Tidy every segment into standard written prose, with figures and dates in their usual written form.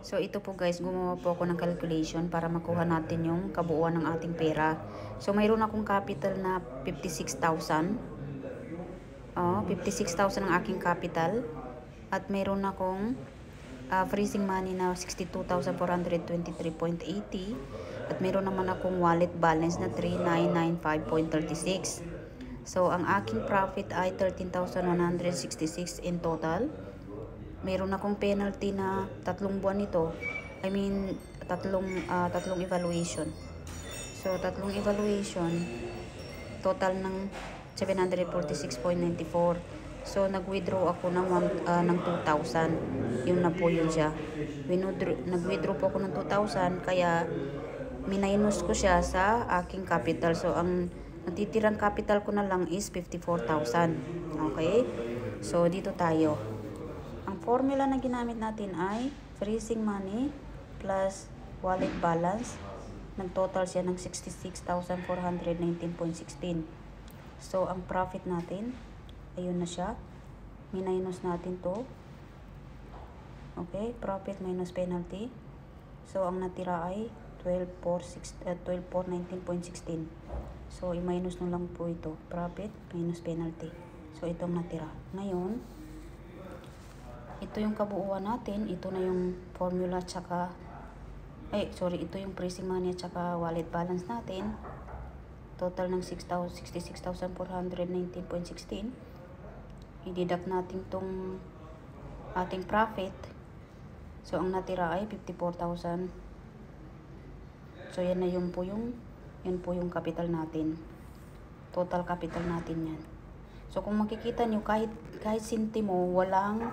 So ito po guys, gumawa po ako ng calculation para makuha natin yung kabuuan ng ating pera. So mayroon akong capital na 56,000. 56,000 ang aking capital. At mayroon akong freezing money na 62,423.80. At mayroon naman akong wallet balance na 3,995.36. So ang aking profit ay 13,166 in total. Meron akong penalty na 3 buwan nito. I mean, tatlong evaluation. So, 3 evaluation, total ng 746.94. So, nag-withdraw ako ng 2,000. Yung na po yun siya. Nag-withdraw po ako ng 2,000, kaya minus ko siya sa aking capital. So, ang natitirang capital ko na lang is 54,000. Okay? So, dito tayo. Ang formula na ginamit natin ay freezing money plus wallet balance. Nag-total siya ng 66,419.16. So, ang profit natin, ayun na siya. Minus natin to. Okay, profit minus penalty. So, ang natira ay 12,419.16. So, i-minus na lang po ito. Profit minus penalty. So, itong natira. Ngayon, ito yung kabuuan natin. Ito na yung formula tsaka ito yung freezing money at saka wallet balance natin. Total ng 66,419.16. I-deduct natin tong ating profit. So, ang natira ay 54,000. So, yan po yung capital natin. Total capital natin yan. So, kung makikita nyo, kahit sintimo, walang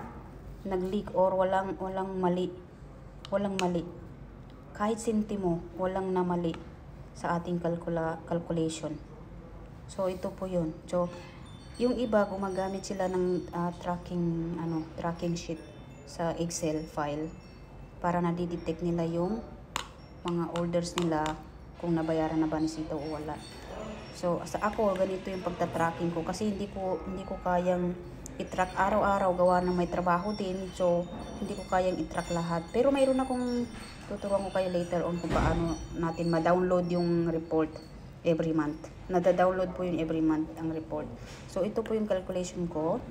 nag-leak or walang mali. Walang mali. Kahit sintimo, walang namali sa ating calculation. So, ito po yun. So, yung iba, gumagamit sila ng tracking sheet sa Excel file para na-detect nila yung mga orders nila kung nabayaran na ba ni Sito o wala. So, sa ako, ganito yung pagtatracking ko kasi hindi ko kayang i-track araw-araw, gawa ng may trabaho din. So, hindi ko kayang i-track lahat. Pero mayroon akong tuturuan ko kayo later on kung paano natin ma-download yung report every month. Nada-download po yun every month ang report. So, ito po yung calculation ko.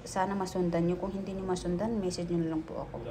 Sana masundan nyo. Kung hindi nyo masundan, message nyo lang po ako.